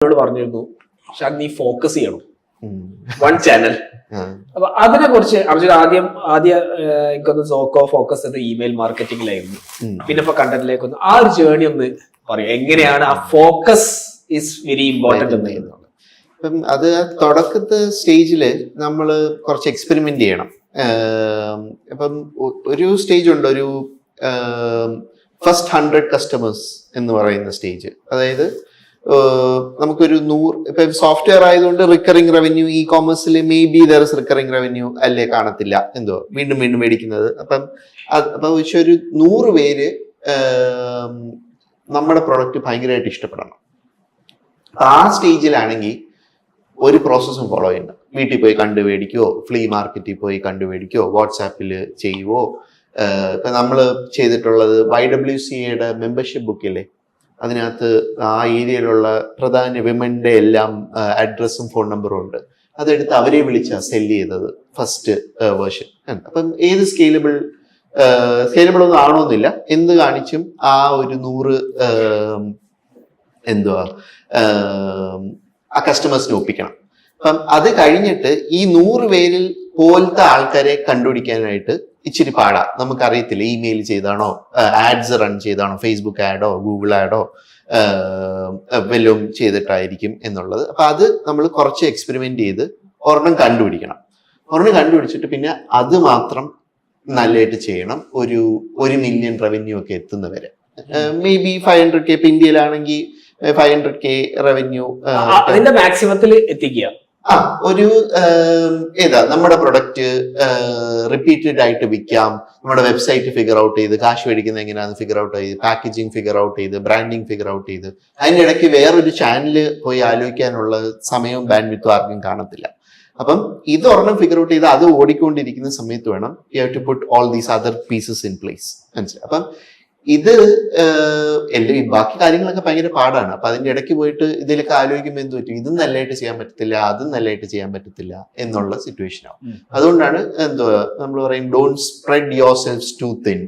പറഞ്ഞിരുന്നു ഷാൻ നീ ഫോക്കസ് ചെയ്യണം വൺ ചാനൽ. അപ്പൊ അതിനെ കുറിച്ച് അർജുൻ എനിക്കൊന്ന് സോക്കോ ഫോക്കസ് ചെയ്ത് ഇമെയിൽ മാർക്കറ്റിംഗിലായിരുന്നു, പിന്നെ ഇപ്പൊ കണ്ടന്റിലേക്ക് വന്നു. ആ ഒരു ജേർണി ഒന്ന് പറയും, എങ്ങനെയാണ് ആ ഫോക്കസ് ഈസ് വെരി ഇമ്പോർട്ടന്റ് എന്ന് ചെയ്യുന്നത്. അപ്പം അത് തുടക്കത്തെ സ്റ്റേജില് നമ്മള് കുറച്ച് എക്സ്പെരിമെന്റ് ചെയ്യണം. ഇപ്പം ഒരു സ്റ്റേജ് ഉണ്ട്, ഒരു ഫസ്റ്റ് 100 കസ്റ്റമേഴ്സ് എന്ന് പറയുന്ന സ്റ്റേജ്. അതായത് നമുക്കൊരു 100, ഇപ്പൊ സോഫ്റ്റ്വെയർ ആയതുകൊണ്ട് റിക്കറിംഗ് റവന്യൂ, ഇ കോമേഴ്സിൽ maybe there is recurring revenue അല്ലേ, കാണത്തില്ല, എന്തോ വീണ്ടും വീണ്ടും മേടിക്കുന്നത്. അപ്പം പക്ഷെ ഒരു 100 പേര് നമ്മുടെ പ്രൊഡക്റ്റ് ഭയങ്കരമായിട്ട് ഇഷ്ടപ്പെടണം. ആ സ്റ്റേജിലാണെങ്കിൽ ഒരു പ്രോസസ്സും ഫോളോ ചെയ്യണ്ട. വീട്ടിൽ പോയി കണ്ടു മേടിക്കോ, ഫ്ലീ മാർക്കറ്റിൽ പോയി കണ്ടു മേടിക്കോ, വാട്സാപ്പിൽ ചെയ്യുവോ. ഇപ്പൊ നമ്മൾ ചെയ്തിട്ടുള്ളത് YWCAയുടെ മെമ്പർഷിപ്പ് ബുക്കില്ലേ, അതിനകത്ത് ആ ഏരിയയിലുള്ള പ്രധാന വിമന്റെ എല്ലാം അഡ്രസ്സും ഫോൺ നമ്പറും ഉണ്ട്. അതെടുത്ത് അവരെ വിളിച്ചാണ് സെല് ചെയ്തത് ഫസ്റ്റ് വേർഷൻ. അപ്പം ഏത് സ്കെയിലബിൾ ഒന്നും ആണോന്നില്ല, എന്ത് കാണിച്ചും ആ ഒരു 100 ആ കസ്റ്റമേഴ്സിനെ ഒപ്പിക്കണം. അപ്പം അത് കഴിഞ്ഞിട്ട് ഈ 100 പേരിൽ പോലത്തെ ആൾക്കാരെ കണ്ടുപിടിക്കാനായിട്ട് ഇച്ചിരി പാടാ. നമുക്കറിയത്തില്ല ഇമെയിൽ ചെയ്താണോ, ആഡ്സ് റൺ ചെയ്താണോ, ഫേസ്ബുക്ക് ആഡോ ഗൂഗിൾ ആഡോ വല്ലതും ചെയ്തിട്ടായിരിക്കും എന്നുള്ളത്. അപ്പൊ അത് നമ്മൾ കുറച്ച് എക്സ്പെരിമെന്റ് ചെയ്ത് ഒരെണ്ണം കണ്ടുപിടിച്ചിട്ട് പിന്നെ അത് മാത്രം നല്ലതായിട്ട് ചെയ്യണം. ഒരു 1 മില്യൺ റവന്യൂ ഒക്കെ എത്തുന്നവരെ, മേ ബി 500K, ഇപ്പൊ ഇന്ത്യയിലാണെങ്കിൽ 500K റവന്യൂ അതിന്റെ മാക്സിമത്തിൽ എത്തിക്കുക. ഒരു നമ്മുടെ പ്രൊഡക്റ്റ് റിപ്പീറ്റഡ് ആയിട്ട് വിൽക്കാം, നമ്മുടെ വെബ്സൈറ്റ് ഫിഗർ ഔട്ട് ചെയ്ത്, കാശ് മേടിക്കുന്നത് എങ്ങനെയാണെന്ന് ഫിഗർ ഔട്ട് ചെയ്ത്, പാക്കേജിങ് ഫിഗർ ഔട്ട് ചെയ്ത്, ബ്രാൻഡിങ് ഫിഗർ ഔട്ട് ചെയ്ത്, അതിനിടയ്ക്ക് വേറൊരു ചാനല് പോയി ആലോചിക്കാനുള്ള സമയവും ബാൻഡ്വിഡ്ത്തും ആർക്കും കാണത്തില്ല. അപ്പം ഇത് ഒരെണ്ണം ഫിഗർ ഔട്ട് ചെയ്ത് അത് ഓടിക്കൊണ്ടിരിക്കുന്ന സമയത്ത് വേണം you have to put all these other pieces in place. മനസ്സിലായി? അപ്പം ഇത് ബാക്കി കാര്യങ്ങളൊക്കെ ഭയങ്കര പാടാണ്. അപ്പൊ അതിന്റെ ഇടയ്ക്ക് പോയിട്ട് ഇതിലൊക്കെ ആലോചിക്കുമ്പോൾ എന്ത് പറ്റും, ഇതും നല്ലതായിട്ട് ചെയ്യാൻ പറ്റത്തില്ല, അതും നല്ലതായിട്ട് ചെയ്യാൻ പറ്റത്തില്ല എന്നുള്ള സിറ്റുവേഷൻ ആവും. അതുകൊണ്ടാണ് നമ്മൾ പറയും don't spread your selfs too thin.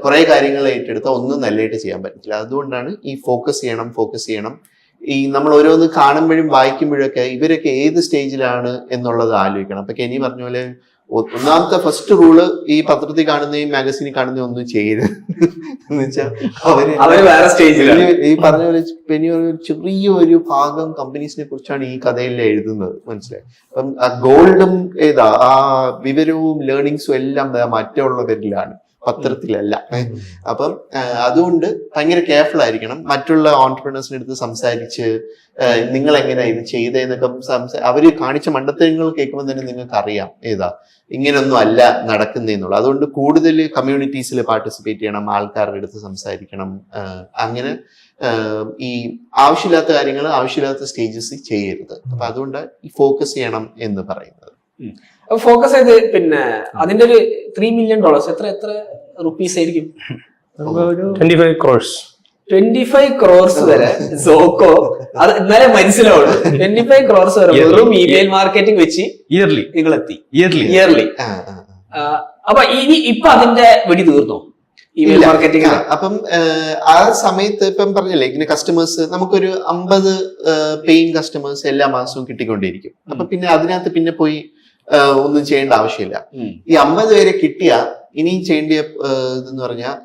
കുറെ കാര്യങ്ങൾ ഏറ്റെടുത്താൽ ഒന്നും നല്ലതായിട്ട് ചെയ്യാൻ പറ്റത്തില്ല. അതുകൊണ്ടാണ് ഈ ഫോക്കസ് ചെയ്യണം. ഈ നമ്മൾ ഓരോന്ന് കാണുമ്പോഴും വായിക്കുമ്പോഴൊക്കെ ഇവരൊക്കെ ഏത് സ്റ്റേജിലാണ് എന്നുള്ളത് ആലോചിക്കണം. അപ്പൊ കെനി പറഞ്ഞ പോലെ ഒന്നാമത്തെ ഫസ്റ്റ് റൂള് ഈ പത്രത്തിൽ കാണുന്നതും മാഗസീനിൽ കാണുന്നതും ഒന്നും ചെയ്യരുത് എന്ന് വെച്ചാൽ അവര് വേറെ സ്റ്റേജിലാണ്. ഈ പറഞ്ഞ പോലെ ചെറിയൊരു ഭാഗം കമ്പനീസിനെ കുറിച്ചാണ് ഈ കഥയിൽ എഴുതുന്നത്. മനസ്സിലായി? അപ്പം ആ ഗോൾഡും ആ വിവരവും ലേണിങ്സും എല്ലാം മറ്റുള്ളവരിലാണ്, പത്രത്തിലല്ല. അപ്പം അതുകൊണ്ട് ഭയങ്കര കെയർഫുൾ ആയിരിക്കണം. മറ്റുള്ള ഓൺടർപ്രണേഴ്സിന്റെ അടുത്ത് സംസാരിച്ച് നിങ്ങൾ എങ്ങനെയാ ഇത് ചെയ്തതെന്നൊക്കെ അവര് കാണിച്ച മണ്ടത്തരങ്ങൾ കേൾക്കുമ്പോൾ തന്നെ നിങ്ങൾക്ക് അറിയാം ഇങ്ങനൊന്നും അല്ല നടക്കുന്നതെന്നുള്ളത്. അതുകൊണ്ട് കൂടുതൽ കമ്മ്യൂണിറ്റീസിൽ പാർട്ടിസിപ്പേറ്റ് ചെയ്യണം, ആൾക്കാരുടെ അടുത്ത് സംസാരിക്കണം. അങ്ങനെ ഈ ആവശ്യമില്ലാത്ത കാര്യങ്ങൾ ആവശ്യമില്ലാത്ത സ്റ്റേജസ് ചെയ്യരുത്. അപ്പൊ അതുകൊണ്ട് ഈ ഫോക്കസ് ചെയ്യണം എന്ന് പറയുന്നത്. ഫോക്കസ് ചെയ്ത് പിന്നെ അതിന്റെ ഒരു $3 million എത്ര റുപ്പീസ് ആയിരിക്കും? 25 crores വരെ സോക്കോ. അത് എന്നാലേ മനസ്സിലാവുള്ളൂ. 25 crores വരെ വെറും ഇമെയിൽ മാർക്കറ്റിംഗ് വെച്ച് ഇയർലി നിങ്ങൾ എത്തി. ഇയർലി. അപ്പൊ ഇപ്പൊ അതിന്റെ വെടി തീർന്നോ ഇമെയിൽ മാർക്കറ്റിംഗ്? അപ്പം ആ സമയത്ത് ഇപ്പം പറഞ്ഞില്ലേ, ഇങ്ങനെ കസ്റ്റമേഴ്സ് നമുക്കൊരു 50 പെയിങ് കസ്റ്റമേഴ്സ് എല്ലാ മാസവും കിട്ടിക്കൊണ്ടിരിക്കും. അപ്പൊ പിന്നെ അതിനകത്ത് പിന്നെ പോയി ഒന്നും ചെയ്യേണ്ട ആവശ്യമില്ല. ഈ 50 പേരെ കിട്ടിയ ഇനിയും ചെയ്യേണ്ട ഇതെന്ന് പറഞ്ഞാൽ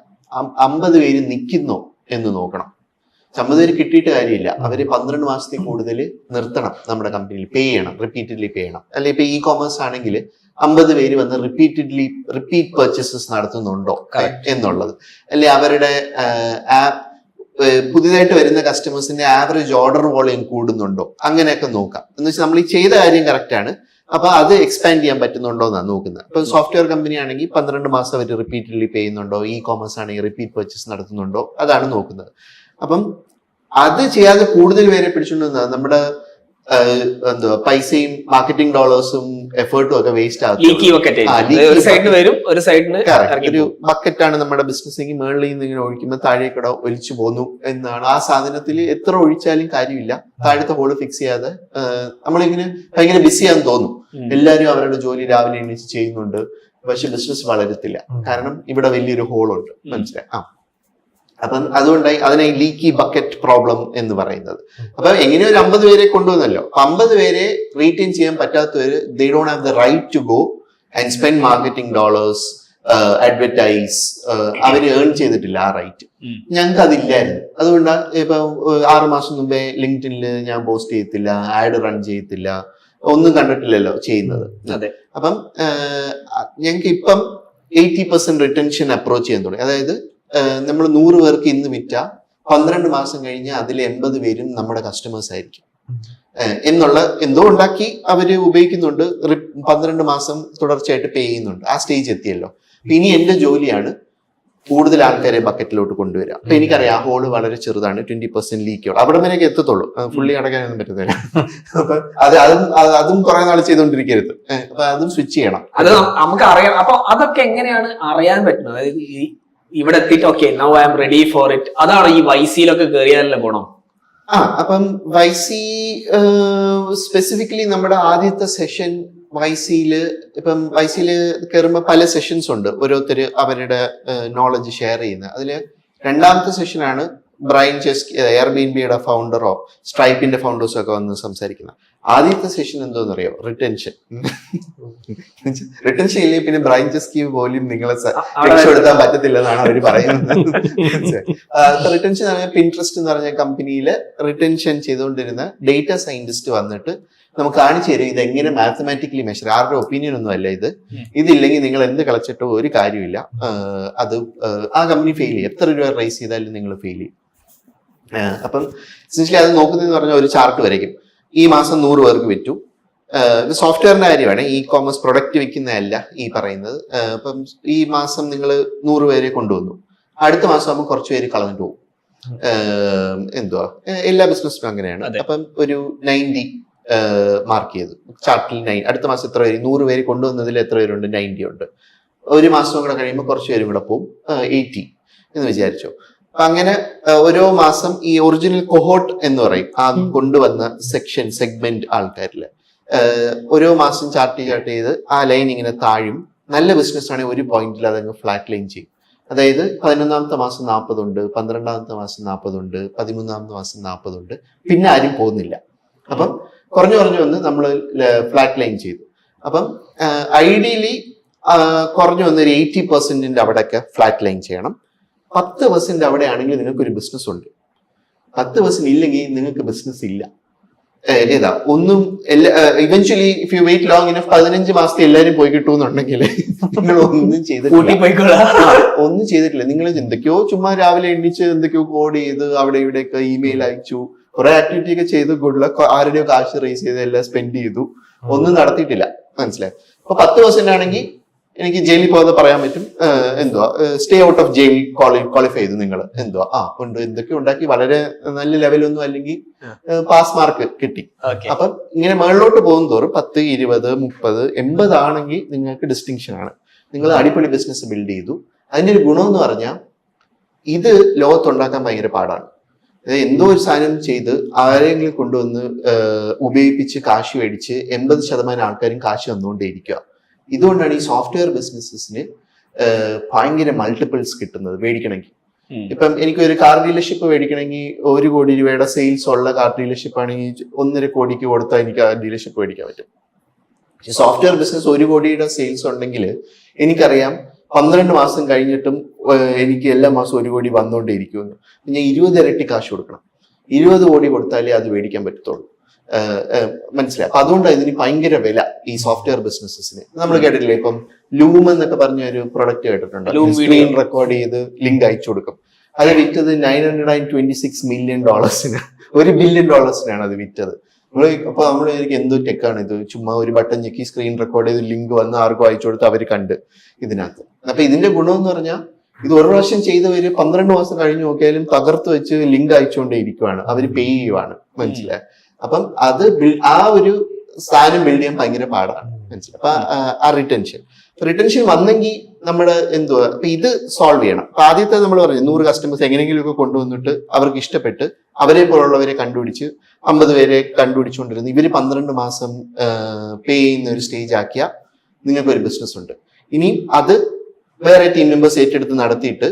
50 പേര് നിൽക്കുന്നോ എന്ന് നോക്കണം. 50 പേര് കിട്ടിയിട്ട് കാര്യമില്ല, അവര് 12 മാസത്തിൽ കൂടുതൽ നിർത്തണം നമ്മുടെ കമ്പനിയിൽ, റിപ്പീറ്റഡ്ലി പേ ചെയ്യണം. അല്ലെ ഇപ്പൊ ഇ കോമേഴ്സ് ആണെങ്കിൽ 50 പേര് വന്ന് റിപ്പീറ്റ് പർച്ചേസസ് നടത്തുന്നുണ്ടോ എന്നുള്ളത്, അല്ലെ അവരുടെ പുതിയതായിട്ട് വരുന്ന കസ്റ്റമേഴ്സിന്റെ ആവറേജ് ഓർഡർ വോളിയം കൂടുന്നുണ്ടോ, അങ്ങനെയൊക്കെ നോക്കാം. എന്ന് വെച്ചാൽ നമ്മൾ ഈ ചെയ്ത കാര്യം കറക്റ്റ് ആണ്, അപ്പൊ അത് എക്സ്പാൻഡ് ചെയ്യാൻ പറ്റുന്നുണ്ടോ എന്നാണ് നോക്കുന്നത്. ഇപ്പൊ സോഫ്റ്റ്വെയർ കമ്പനി ആണെങ്കിൽ 12 മാസം അവർ റിപ്പീറ്റഡ്ലി പേ ചെയ്യുന്നുണ്ടോ, ഇ കോമേഴ്സ് ആണെങ്കിൽ റിപ്പീറ്റ് പർച്ചേസ് നടത്തുന്നുണ്ടോ, അതാണ് നോക്കുന്നത്. അപ്പം അത് ചെയ്യാതെ കൂടുതൽ പേരെ പിടിച്ചുകൊണ്ടുവന്ന നമ്മുടെ പൈസയും മാർക്കറ്റിംഗ് ഡോളേഴ്സും എഫേർട്ടും ഒക്കെ വേസ്റ്റ് ആകും. ഒരു ബക്കറ്റാണ് നമ്മുടെ ബിസിനസ് എങ്കിൽ മേളിൽ നിന്ന് ഇങ്ങനെ ഒഴിക്കുമ്പോൾ താഴേക്കട ഒലിച്ചു പോന്നു എന്നാണ്. ആ സാധനത്തിൽ എത്ര ഒഴിച്ചാലും കാര്യമില്ല, താഴത്തെ ഹോള് ഫിക്സ് ചെയ്യാതെ നമ്മളിങ്ങനെ ഭയങ്കര ബിസിയാന്ന് തോന്നും. എല്ലാവരും അവരുടെ ജോലി രാവിലെ എണീച്ച് ചെയ്യുന്നുണ്ട്, പക്ഷെ ബിസിനസ് വളരത്തില്ല. കാരണം ഇവിടെ വലിയൊരു ഹോളുണ്ട്. മനസ്സിലായി? അപ്പം അതുകൊണ്ടായി അതിനെ ലീക്കി ബക്കറ്റ് പ്രോബ്ലം എന്ന് പറയുന്നത്. അപ്പൊ എങ്ങനെ ഒരു 50 പേരെ കൊണ്ടുവന്നല്ലോ, 50 പേരെ റീറ്റെയിൻ ചെയ്യാൻ പറ്റാത്തവര് they don't have the right to go and spend marketing dollars, advertise. അവര് ഏൺ ചെയ്തിട്ടില്ല ആ റൈറ്റ്. ഞങ്ങൾക്ക് അതില്ലായിരുന്നു. അതുകൊണ്ടാണ് ഇപ്പൊ 6 മാസം മുമ്പേ ലിങ്ക്ഡിനിൽ ഞാൻ പോസ്റ്റ് ചെയ്യത്തില്ല, ആഡ് റൺ ചെയ്യത്തില്ല, ഒന്നും കണ്ടിട്ടില്ലല്ലോ ചെയ്യുന്നത്. അപ്പം ഞങ്ങൾക്ക് ഇപ്പം 80% റിട്ടൻഷൻ അപ്രോച്ച് ചെയ്യാൻ തുടങ്ങി. അതായത് നമ്മൾ 100 പേർക്ക് ഇന്ന് വിറ്റ 12 മാസം കഴിഞ്ഞ് അതിൽ 80 പേരും നമ്മുടെ കസ്റ്റമേഴ്സ് ആയിരിക്കും എന്നുള്ള എന്തോ ഉണ്ടാക്കി അവര് ഉപയോഗിക്കുന്നുണ്ട്. 12 മാസം തുടർച്ചയായിട്ട് പേ ചെയ്യുന്നുണ്ട്. ആ സ്റ്റേജ് എത്തിയല്ലോ. ഇനി എന്റെ ജോലിയാണ് കൂടുതൽ ആൾക്കാരെ ബക്കറ്റിലോട്ട് കൊണ്ടുവരിക. അപ്പൊ എനിക്കറിയാം ആ ഹോള് വളരെ ചെറുതാണ്, 20% ലീക്കുള്ളൂ, അവിടെ വരെയൊക്കെ എത്തത്തുള്ളൂ, ഫുള്ളി അടയ്ക്കാനൊന്നും പറ്റുന്നില്ല. അപ്പൊ അതും കുറെ നാൾ ചെയ്തുകൊണ്ടിരിക്കരുത്. അപ്പൊ അതും സ്വിച്ച് ചെയ്യണം. അത് നമുക്ക് അറിയാം. അപ്പൊ അതൊക്കെ എങ്ങനെയാണ് അറിയാൻ പറ്റുന്നത്? അതായത് ഇവിടെ എത്തിയിട്ട് okay now I am ready for it, അതാണ് ഈ വൈസിയിലൊക്കെ കയറിയാലല്ലേ ഗുണം. അപ്പം വൈസി സ്പെസിഫിക്കലി നമ്മുടെ ആദ്യത്തെ സെഷൻ വൈസിയില്, ഇപ്പം വൈസിയില് കയറുമ്പോൾ പല സെഷൻസ് ഉണ്ട്, ഓരോരുത്തർ അവരുടെ നോളജ് ഷെയർ ചെയ്യുന്നത്. അതില് രണ്ടാമത്തെ സെഷനാണ് ബ്രൈൻ ചെസ്കി, എയർബിഎൻബിയുടെ ഫൗണ്ടറോ സ്ട്രൈപ്പിന്റെ ഫൗണ്ടേഴ്സോ ഒക്കെ വന്ന് സംസാരിക്കുന്നത്. ആദ്യത്തെ സെഷൻ എന്തോന്ന് അറിയോ? റിട്ടൻഷൻ. റിട്ടൻഷൻ ഇല്ലെങ്കിൽ പിന്നെ ബ്രൈൻ ചെസ്കി പോലും നിങ്ങളെ രക്ഷപ്പെടുത്താൻ പറ്റത്തില്ലെന്നാണ് അവർ പറയുന്നത്. റിട്ടൻഷൻ എന്ന് പറഞ്ഞാൽ പിൻട്രസ്റ്റ് എന്ന് പറഞ്ഞ കമ്പനിയിൽ റിട്ടൻഷൻ ചെയ്തുകൊണ്ടിരുന്ന ഡേറ്റ സയന്റിസ്റ്റ് വന്നിട്ട് നമുക്ക് കാണിച്ചു തരും ഇത് എങ്ങനെ മാത്തമാറ്റിക്കലി മെഷർ. ആരുടെ ഒപ്പീനിയൻ ഒന്നും അല്ല ഇത്. ഇതില്ലെങ്കിൽ നിങ്ങൾ എന്ത് കളിച്ചിട്ടോ ഒരു കാര്യമില്ല. അത് ആ കമ്പനി ഫെയിൽ ചെയ്യും. എത്ര രൂപ റൈസ് ചെയ്താലും നിങ്ങൾ ഫെയിൽ ചെയ്യും. അപ്പം എസെൻഷ്യലി അത് നോക്കുന്നതെന്ന് പറഞ്ഞാൽ ഒരു ചാർട്ട് വരയ്ക്കും. ഈ മാസം 100 പേർക്ക് വിറ്റു. ഇത് സോഫ്റ്റ്വെയറിന്റെ കാര്യമാണ്, ഇ കോമേഴ്സ് പ്രൊഡക്റ്റ് വിൽക്കുന്നതല്ല ഈ പറയുന്നത്. അപ്പം ഈ മാസം നിങ്ങൾ 100 പേരെ കൊണ്ടുവന്നു, അടുത്ത മാസം ആകുമ്പോൾ കുറച്ച് പേര് കളഞ്ഞിട്ട് പോകും. എന്തുവാ, എല്ലാ ബിസിനസ്സിലും അങ്ങനെയാണ്. അപ്പം ഒരു 90 മാർക്ക് ചെയ്തു ചാർട്ടിൽ. 9 അടുത്ത മാസം എത്ര പേര്, 100 പേര് കൊണ്ടുവന്നതിൽ എത്ര പേരുണ്ട്? 90 ഉണ്ട്. ഒരു മാസം കൂടെ കഴിയുമ്പോൾ കുറച്ച് പേരും കൂടെ പോകും, 80 എന്ന് വിചാരിച്ചു. അപ്പൊ അങ്ങനെ ഓരോ മാസം ഈ ഒറിജിനൽ കൊഹോട്ട് എന്ന് പറയും ആ കൊണ്ടുവന്ന സെഗ്മെന്റ് ആൾക്കാരില് ഓരോ മാസം ചാർട്ട് ചെയ്ത് ആ ലൈൻ ഇങ്ങനെ താഴും. നല്ല ബിസിനസ് ആണെങ്കിൽ ഒരു പോയിന്റിൽ അതങ്ങ് ഫ്ലാറ്റ് ലൈൻ ചെയ്യും. അതായത് 11ാമത്തെ മാസം 40 ഉണ്ട്, 12ാമത്തെ മാസം 40 ഉണ്ട്, 13ാമത്തെ മാസം 40 ഉണ്ട്, പിന്നെ ആരും പോകുന്നില്ല. അപ്പം കുറഞ്ഞു വന്ന് നമ്മൾ ഫ്ലാറ്റ് ലൈൻ ചെയ്തു. അപ്പം ഐഡിയലി കുറഞ്ഞു വന്ന് ഒരു 80% അവിടെയൊക്കെ ഫ്ലാറ്റ് ലൈൻ ചെയ്യണം. 10% അവിടെ ആണെങ്കിൽ നിങ്ങൾക്കൊരു ബിസിനസ് ഉണ്ട്. 10% ഇല്ലെങ്കിൽ നിങ്ങൾക്ക് ബിസിനസ് ഇല്ല. ഏതാ ഒന്നും eventually if you wait long enough 15 മാസത്തെ എല്ലാവരും പോയി കിട്ടുമെന്നുണ്ടെങ്കിൽ നിങ്ങൾ ഒന്നും ചെയ്തിട്ടില്ല. നിങ്ങൾ എന്തൊക്കെയോ ചുമ്മാ രാവിലെ എണ്ണിച്ച് എന്തൊക്കെയോ കോഡ് ചെയ്ത് അവിടെ ഇവിടെയൊക്കെ ഇമെയിൽ അയച്ചു, കുറെ ആക്ടിവിറ്റി ഒക്കെ ചെയ്ത് ഗുഡ് ലക്ക്, ആരുടെയോ കാശ് റേസ് ചെയ്ത് എല്ലാം സ്പെൻഡ് ചെയ്തു, ഒന്നും നടത്തിയിട്ടില്ല. മനസ്സിലായി? അപ്പൊ 10% ആണെങ്കിൽ എനിക്ക് ജയിലിൽ പോകാതെ പറയാൻ പറ്റും. എന്തുവാ stay out of jail qualify ചെയ്തു നിങ്ങൾ. എന്തുവാ ഉണ്ട് എന്തൊക്കെ ഉണ്ടാക്കി വളരെ നല്ല ലെവലൊന്നും അല്ലെങ്കിൽ പാസ് മാർക്ക് കിട്ടി. അപ്പം ഇങ്ങനെ മുകളിലോട്ട് പോകും തോറും 10, 20, 30, 80 ആണെങ്കിൽ നിങ്ങൾക്ക് ഡിസ്റ്റിങ്ഷൻ ആണ്. നിങ്ങൾ അടിപൊളി ബിസിനസ് ബിൽഡ് ചെയ്തു. അതിന്റെ ഒരു ഗുണമെന്ന് പറഞ്ഞാൽ ഇത് ലോകത്തുണ്ടാക്കാൻ ഭയങ്കര പാടാണ്. എന്തോ ഒരു സാധനം ചെയ്ത് ആരെങ്കിലും കൊണ്ടുവന്ന് ഉപയോഗിപ്പിച്ച് കാശ് മേടിച്ച് 80% ആൾക്കാരും കാശ് വന്നുകൊണ്ടേയിരിക്കുക. ഇതുകൊണ്ടാണ് ഈ സോഫ്റ്റ്വെയർ ബിസിനസ്സിന് ഭയങ്കര മൾട്ടിപ്പിൾസ് കിട്ടുന്നത് മേടിക്കണമെങ്കിൽ. ഇപ്പം എനിക്ക് ഒരു കാർ ഡീലർഷിപ്പ് മേടിക്കണമെങ്കിൽ 1 കോടി രൂപയുടെ സെയിൽസ് ഉള്ള കാർ ഡീലർഷിപ്പ് ആണെങ്കിൽ 1.5 കോടിക്ക് കൊടുത്താൽ എനിക്ക് ആ ഡീലർഷിപ്പ് മേടിക്കാൻ പറ്റും. പക്ഷെ സോഫ്റ്റ്വെയർ ബിസിനസ് 1 കോടിയുടെ സെയിൽസ് ഉണ്ടെങ്കിൽ എനിക്കറിയാം 12 മാസം കഴിഞ്ഞിട്ടും എനിക്ക് എല്ലാ മാസവും 1 കോടി വന്നുകൊണ്ടേയിരിക്കുമെന്ന്. ഞാൻ 20 ഇരട്ടി കാശ് കൊടുക്കണം. 20 കോടി കൊടുത്താലേ അത് മേടിക്കാൻ പറ്റത്തുള്ളൂ. മനസ്സിലായി? അപ്പൊ അതുകൊണ്ടാണ് ഇതിന് ഭയങ്കര വില ഈ സോഫ്റ്റ്വെയർ ബിസിനസ്സിന്. നമ്മൾ കേട്ടിട്ടില്ലേ, ഇപ്പം ലൂം എന്നൊക്കെ പറഞ്ഞ ഒരു പ്രൊഡക്റ്റ് കേട്ടിട്ടുണ്ട്. സ്ക്രീൻ റെക്കോർഡ് ചെയ്ത് ലിങ്ക് അയച്ചു കൊടുക്കും. അത് വിറ്റത് $926 million, $1 billion അത് വിറ്റത്. അപ്പൊ നമ്മൾ എന്തോ ടെക്കാണ് ഇത്, ചുമ്മാ ഒരു ബട്ടൺ ഞെക്കി സ്ക്രീൻ റെക്കോർഡ് ചെയ്ത് ലിങ്ക് വന്ന് ആർക്കും അയച്ചു കൊടുത്ത് അവർ കണ്ട് ഇതിനകത്ത്. അപ്പൊ ഇതിന്റെ ഗുണം എന്ന് പറഞ്ഞാൽ ഇത് ഒരു പ്രാവശ്യം ചെയ്തവര് 12 മാസം കഴിഞ്ഞ് നോക്കിയാലും തകർത്ത് വെച്ച് ലിങ്ക് അയച്ചുകൊണ്ടേ ഇരിക്കുവാണ്, അവര് പേ ചെയ്യുവാണ്. മനസ്സിലായി? അപ്പം അത് ആ ഒരു സ്ഥാനം ബിൽഡ് ചെയ്യാൻ ഭയങ്കര പാടാണ്. മനസ്സിലായി? അപ്പൊ ആ റിട്ടൻഷൻ വന്നെങ്കിൽ നമ്മുടെ എന്തുവാ അപ്പൊ ഇത് സോൾവ് ചെയ്യണം. അപ്പൊ ആദ്യത്തെ നമ്മൾ പറഞ്ഞു 100 കസ്റ്റമേഴ്സ് എങ്ങനെയെങ്കിലും ഒക്കെ കൊണ്ടുവന്നിട്ട് അവർക്ക് ഇഷ്ടപ്പെട്ട് അവരെ പോലുള്ളവരെ കണ്ടുപിടിച്ച് 50 പേരെ കണ്ടുപിടിച്ചുകൊണ്ടിരുന്നു. ഇവര് 12 മാസം പേ ചെയ്യുന്ന ഒരു സ്റ്റേജ് ആക്കിയാൽ നിങ്ങൾക്ക് ഒരു ബിസിനസ് ഉണ്ട്. ഇനി അത് വേറെ ടീം മെമ്പേഴ്സ് ഏറ്റെടുത്ത് നടത്തിയിട്ട്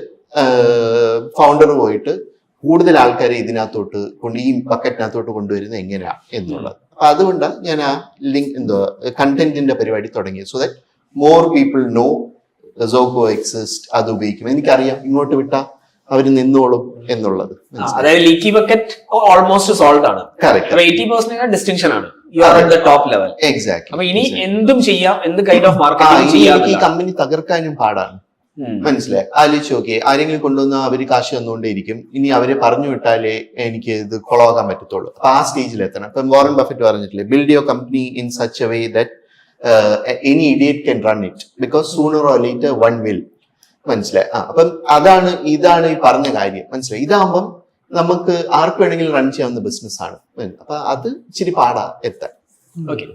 ഫൗണ്ടർ പോയിട്ട് കൂടുതൽ ആൾക്കാരെ ഇതിനകത്തോട്ട് ഈ ബക്കറ്റിനകത്തോട്ട് കൊണ്ടുവരുന്നത് എങ്ങനെയാ എന്നുള്ളത്. അപ്പൊ അതുകൊണ്ടാണ് ഞാൻ ആ ലിങ്ക് കണ്ടന്റിന്റെ പരിപാടി തുടങ്ങിയത്. So that more people know Zoko exist, അത് ഉപയോഗിക്കും. എനിക്കറിയാം ഇങ്ങോട്ട് വിട്ടാ അവര് നിന്നോളും എന്നുള്ളത്. അതായത് ലീക്കി ബക്കറ്റ് ഓൾമോസ്റ്റ് സോൾവ് ആണ്. 80% ഡിസ്റ്റിങ്ഷൻ ആണ്. You are at the top level. Exact. അപ്പൊ ഇനി എന്തും ചെയ്യാം, എന്ത് കൈൻഡ് ഓഫ് മാർക്കറ്റിംഗ് ചെയ്യാം. ഈ കമ്പനി തകർക്കാനും പാടാണ്. മനസ്സിലായി. ആലോചിച്ച് നോക്കിയേ, ആരെങ്കിലും കൊണ്ടുവന്ന അവര് കാശ് തന്നുകൊണ്ടേയിരിക്കും. ഇനി അവരെ പറഞ്ഞു വിട്ടാലേ എനിക്ക് ഇത് കൊളവാക്കാൻ പറ്റത്തുള്ളൂ. അപ്പൊ ആ സ്റ്റേജിൽ എത്തണം. ഇപ്പൊ വാറൻ ബഫറ്റ് പറഞ്ഞിട്ടില്ലേ, build your company in such a way that any idiot can run it because sooner or later one will. മനസ്സിലായി. അപ്പം ഇതാണ് ഈ പറഞ്ഞ കാര്യം. മനസ്സിലായി. ഇതാകുമ്പം നമുക്ക് ആർക്ക് വേണമെങ്കിലും റൺ ചെയ്യാവുന്ന ബിസിനസ് ആണ്. അപ്പൊ അത് ഇച്ചിരി പാടാ എത്താൻ. ഓക്കെ.